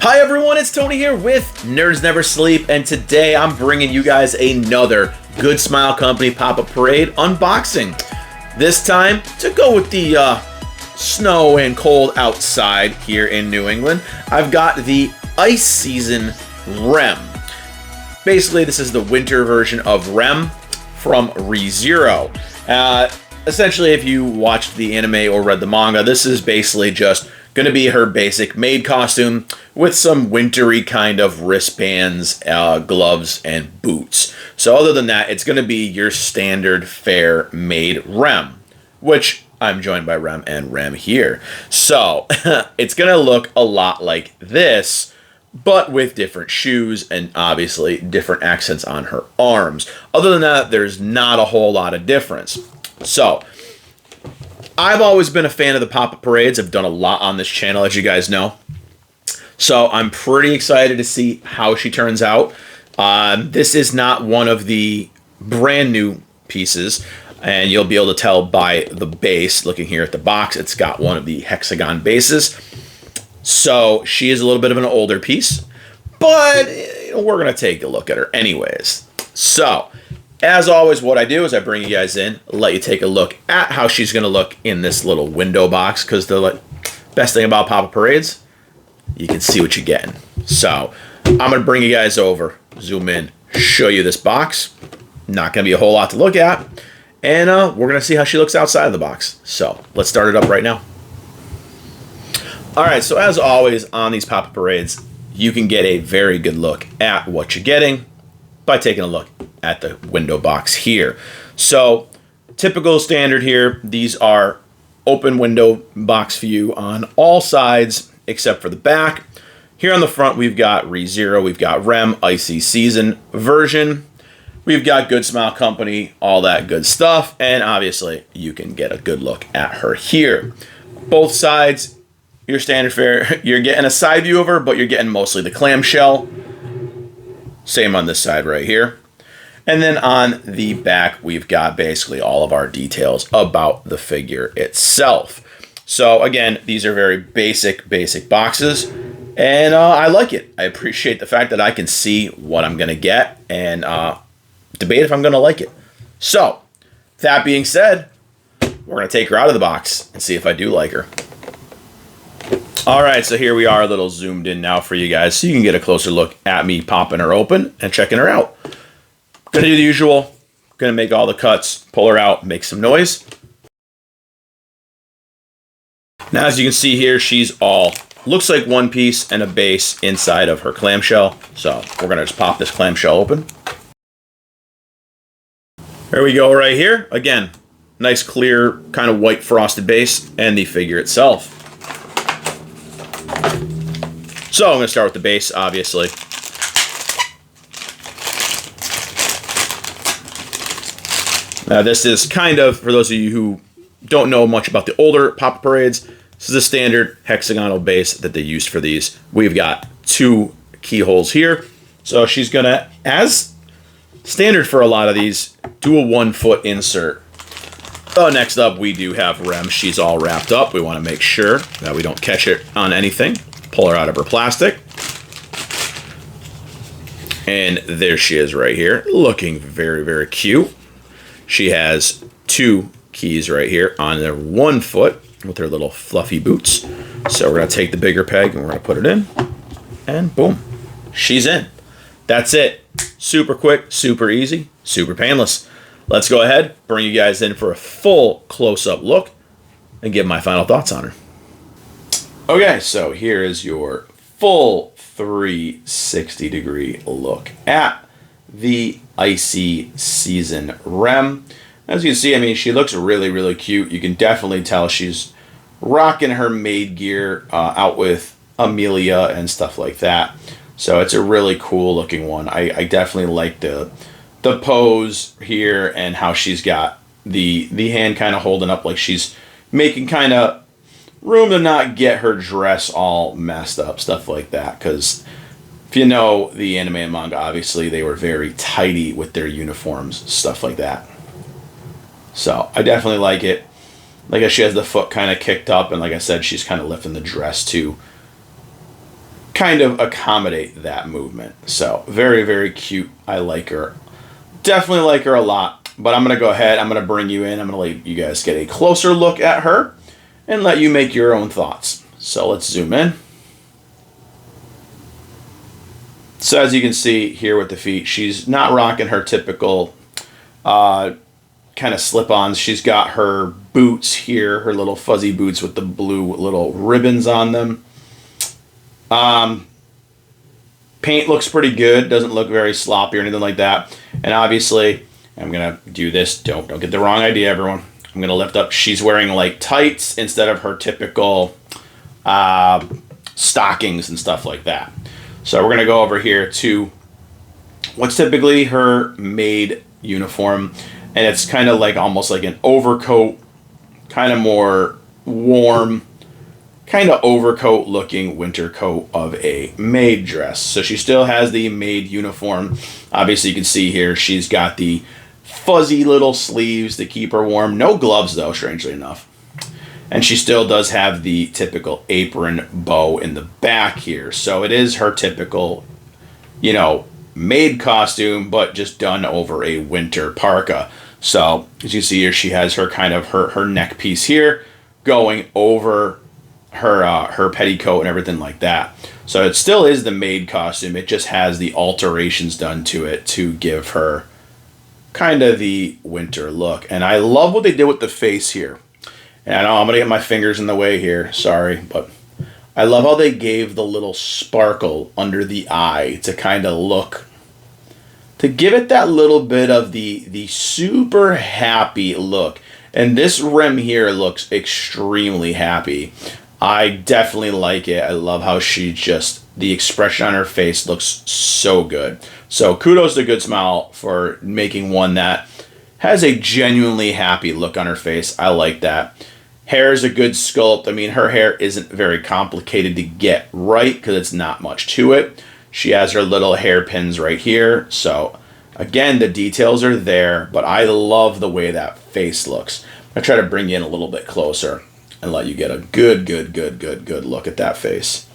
Hi everyone, it's Tony here with Nerds Never Sleep, and today I'm bringing you guys another Goodsmile Company Pop-Up Parade unboxing. This time, to go with the snow and cold outside here in New England, I've got the Ice Season Rem. Basically, this is the winter version of Rem from ReZero. Essentially, if you watched the anime or read the manga, this is basically just going to be her basic maid costume with some wintry kind of wristbands, gloves, and boots. So other than that, it's going to be your standard fair maid Rem, which I'm joined by Rem and Rem here. So it's going to look a lot like this, but with different shoes and obviously different accents on her arms. Other than that, there's not a whole lot of difference. So I've always been a fan of the pop-up parades. I've done a lot on this channel, as you guys know. So I'm pretty excited to see how she turns out. This is not one of the brand new pieces, and you'll be able to tell by the base. Looking here at the box, it's got one of the hexagon bases. So she is a little bit of an older piece, but we're going to take a look at her anyways. So as always, what I do is I bring you guys in, let you take a look at how she's going to look in this little window box, because the best thing about pop-up parades, you can see what you're getting. So I'm going to bring you guys over, zoom in, show you this box. Not going to be a whole lot to look at, and we're going to see how she looks outside of the box. So let's start it up right now. All right, so as always on these pop-up parades, you can get a very good look at what you're getting by taking a look at the window box here. So typical standard here, these are open window box view on all sides except for the back. Here on the front, we've got ReZero, we've got Rem, Icy Season version, we've got Goodsmile Company, all that good stuff, and obviously you can get a good look at her here. Both sides, your standard fare, you're getting a side view of her, but you're getting mostly the clamshell. Same on this side right here. And then on the back, we've got basically all of our details about the figure itself. So again, these are very basic boxes, and I like it. I appreciate the fact that I can see what I'm going to get and debate if I'm going to like it. So that being said, we're going to take her out of the box and see if I do like her. All right, so here we are, a little zoomed in now for you guys, so you can get a closer look at me popping her open and checking her out. Gonna do the usual, gonna make all the cuts, pull her out, make some noise. Now, as you can see here, she's all, looks like one piece and a base inside of her clamshell. So we're gonna just pop this clamshell open. There we go right here. Again, nice clear kind of white frosted base and the figure itself. So I'm going to start with the base, obviously. Now this is kind of, for those of you who don't know much about the older pop-up parades, this is a standard hexagonal base that they used for these. We've got two keyholes here. So she's going to, as standard for a lot of these, do a 1-foot insert. Next up, we do have Rem. She's all wrapped up. We want to make sure that we don't catch it on anything. Pull her out of her plastic. And there she is right here, looking very cute. She has two keys right here on their 1 foot with her little fluffy boots. So we're going to take the bigger peg and we're going to put it in. And boom, she's in. That's it. Super quick, super easy, super painless. Let's go ahead, bring you guys in for a full close-up look and give my final thoughts on her. Okay, so here is your full 360-degree look at the Icy Season Rem. As you can see, I mean, she looks really cute. You can definitely tell she's rocking her maid gear out with Amelia and stuff like that. So it's a really cool looking one. I definitely like the pose here and how she's got the hand kind of holding up like she's making kind of room to not get her dress all messed up, stuff like that. Because if you know the anime and manga, obviously they were very tidy with their uniforms, stuff like that. So I definitely like it. Like she has the foot kind of kicked up, and like I said, she's kind of lifting the dress to kind of accommodate that movement. So very, very cute. I like her. Definitely like her a lot. But I'm going to go ahead. I'm going to bring you in. I'm going to let you guys get a closer look at her and let you make your own thoughts. So let's zoom in. So as you can see here with the feet, she's not rocking her typical kind of slip-ons. She's got her boots here, her little fuzzy boots with the blue little ribbons on them. Paint looks pretty good. Doesn't look very sloppy or anything like that. And obviously, I'm going to do this. Don't get the wrong idea, everyone. I'm going to lift up. She's wearing like tights instead of her typical stockings and stuff like that. So we're going to go over here to what's typically her maid uniform. And it's kind of like almost like an overcoat, kind of more warm, kind of overcoat looking winter coat of a maid dress. So she still has the maid uniform. Obviously you can see here she's got the fuzzy little sleeves to keep her warm. No gloves though, strangely enough. And she still does have the typical apron bow in the back here. So it is her typical, you know, maid costume, but just done over a winter parka. So as you see here, she has her kind of her neck piece here going over her petticoat and everything like that. So it still is the maid costume. It just has the alterations done to it to give her kind of the winter look. And I love what they did with the face here. And I know I'm going to get my fingers in the way here. Sorry, but I love how they gave the little sparkle under the eye to kind of look, to give it that little bit of the super happy look. And this rim here looks extremely happy. I definitely like it. I love how she just, the expression on her face looks so good. So kudos to Goodsmile for making one that has a genuinely happy look on her face. I like that. Hair is a good sculpt. I mean, her hair isn't very complicated to get right because it's not much to it. She has her little hairpins right here. So again, the details are there, but I love the way that face looks. I'm going to try to bring you in a little bit closer and let you get a good look at that face.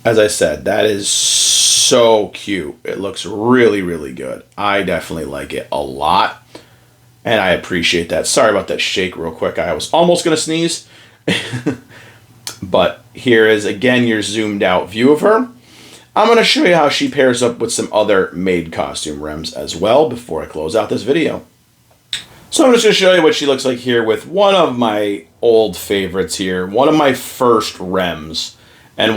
As I said, that is so cute. It looks really, really good. I definitely like it a lot. And I appreciate that. Sorry about that shake real quick. I was almost going to sneeze. But here is, again, your zoomed out view of her. I'm going to show you how she pairs up with some other maid costume rims as well before I close out this video. So I'm just going to show you what she looks like here with one of my old favorites here. One of my first rems. And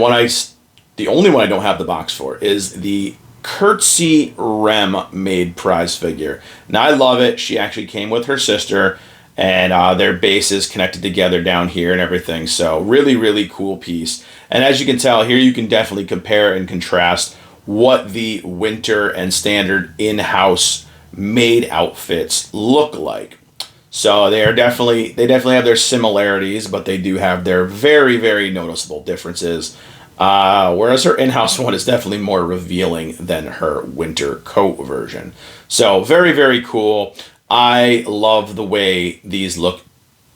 the only one I don't have the box for is the Curtsy Rem made prize figure. Now I love it. She actually came with her sister, and their bases connected together down here and everything. So really, really cool piece. And as you can tell here, you can definitely compare and contrast what the winter and standard in-house made outfits look like. So they definitely have their similarities, but they do have their very, very noticeable differences. Whereas her in-house one is definitely more revealing than her winter coat version. So very, very cool. I love the way these look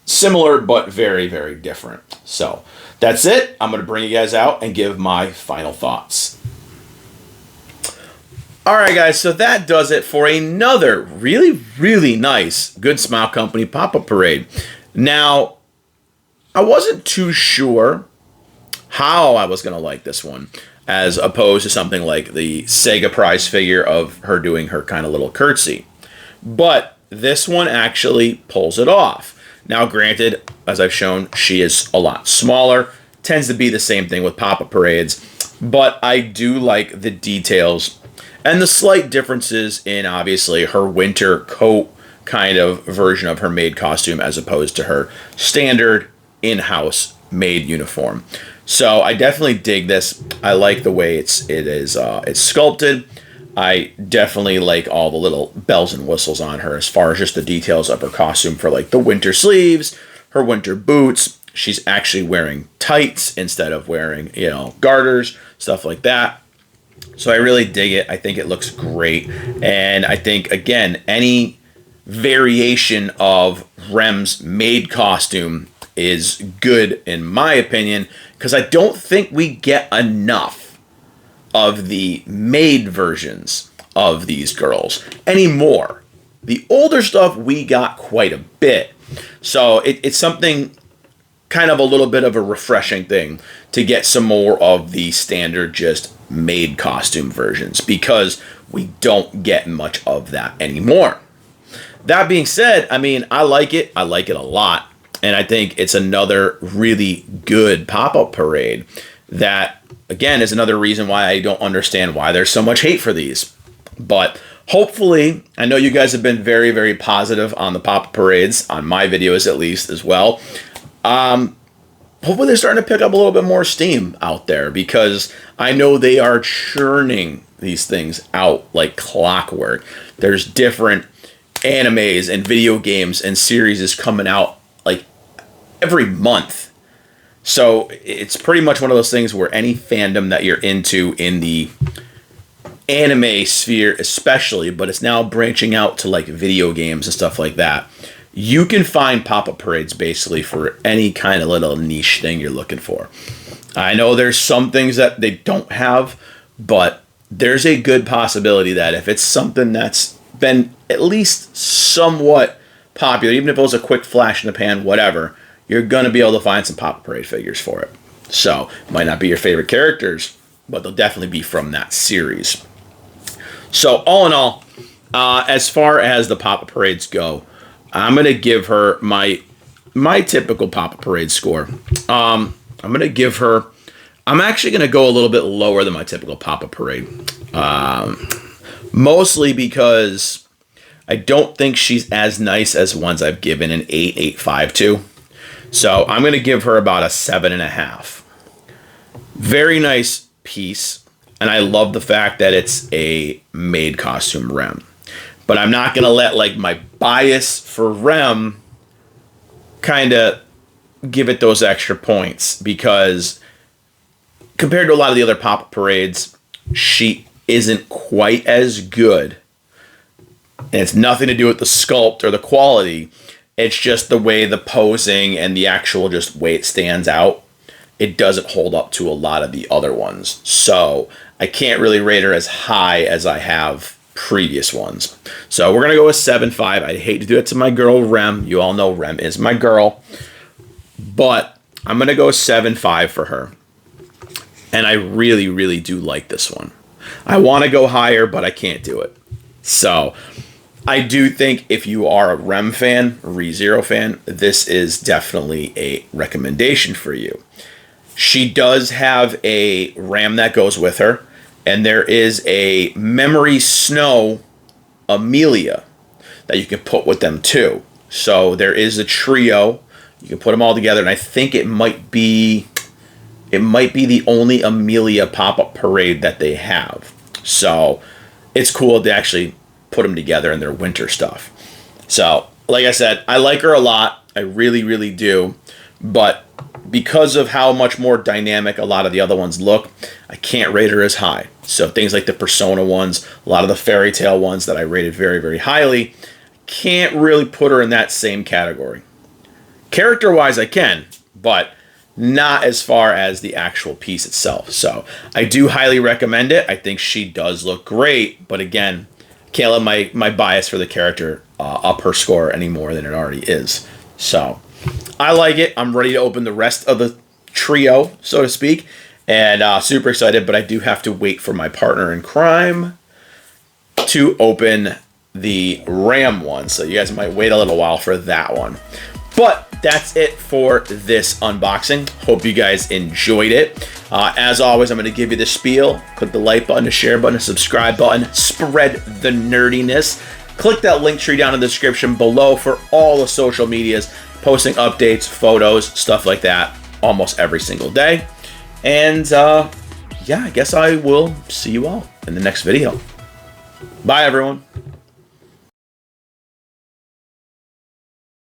similar, but very, very different. So that's it. I'm going to bring you guys out and give my final thoughts. All right, guys, so that does it for another really, really nice Goodsmile Company pop-up parade. Now, I wasn't too sure how I was going to like this one, as opposed to something like the Sega prize figure of her doing her kind of little curtsy. But this one actually pulls it off. Now, granted, as I've shown, she is a lot smaller. Tends to be the same thing with pop-up parades. But I do like the details and the slight differences in, obviously, her winter coat kind of version of her maid costume as opposed to her standard in-house maid uniform. So I definitely dig this. I like the way it's sculpted. I definitely like all the little bells and whistles on her as far as just the details of her costume for like the winter sleeves, her winter boots. She's actually wearing tights instead of wearing, garters, stuff like that. So I really dig it. I think it looks great. And I think, again, any variation of Rem's maid costume is good in my opinion, because I don't think we get enough of the made versions of these girls anymore. The older stuff we got quite a bit. So it's something kind of a little bit of a refreshing thing to get some more of the standard just made costume versions, because we don't get much of that anymore. That being said, I mean, I like it. I like it a lot. And I think it's another really good pop-up parade that, again, is another reason why I don't understand why there's so much hate for these. But hopefully, I know you guys have been very, very positive on the pop-up parades, on my videos at least as well. Hopefully they're starting to pick up a little bit more steam out there, because I know they are churning these things out like clockwork. There's different animes and video games and series coming out like every month. So it's pretty much one of those things where any fandom that you're into in the anime sphere especially, but it's now branching out to like video games and stuff like that, you can find pop-up parades basically for any kind of little niche thing you're looking for. I know there's some things that they don't have, but there's a good possibility that if it's something that's been at least somewhat popular, even if it was a quick flash in the pan, whatever, you're going to be able to find some pop-up parade figures for it. So, might not be your favorite characters, but they'll definitely be from that series. So, all in all, as far as the pop-up parades go, I'm going to give her my typical pop-up parade score. I'm going to give her... I'm actually going to go a little bit lower than my typical pop-up parade. Mostly because I don't think she's as nice as ones I've given an 8, 8.5 to. So I'm going to give her about a 7.5. Very nice piece. And I love the fact that it's a made costume Rem. But I'm not going to let like my bias for Rem kind of give it those extra points, because compared to a lot of the other pop-up parades, she isn't quite as good. And it's nothing to do with the sculpt or the quality. It's just the way the posing and the actual just way it stands out. It doesn't hold up to a lot of the other ones. So I can't really rate her as high as I have previous ones. So we're going to go with 7.5. I hate to do it to my girl Rem. You all know Rem is my girl. But I'm going to go 7.5 for her. And I really, really do like this one. I want to go higher, but I can't do it. So I do think if you are a Rem fan, ReZero fan, this is definitely a recommendation for you. She does have a Ram that goes with her, and there is a Memory Snow Amelia that you can put with them too. So there is a trio. You can put them all together, and I think it might be the only Amelia pop-up parade that they have. So it's cool to actually put them together in their winter stuff. So, like I said, I like her a lot. I really, really do. But because of how much more dynamic a lot of the other ones look, I can't rate her as high. So things like the Persona ones, a lot of the Fairy Tail ones that I rated very, very highly, can't really put her in that same category. Character-wise, I can, but not as far as the actual piece itself. So I do highly recommend it. I think she does look great, but again, can't let my bias for the character up her score any more than it already is. So I like it. I'm ready to open the rest of the trio, so to speak, and super excited, but I do have to wait for my partner in crime to open the Ram one, so you guys might wait a little while for that one. But that's it for this unboxing. Hope you guys enjoyed it. As always, I'm going to give you the spiel. Click the like button, the share button, the subscribe button. Spread the nerdiness. Click that link tree down in the description below for all the social medias. Posting updates, photos, stuff like that almost every single day. And yeah, I guess I will see you all in the next video. Bye, everyone.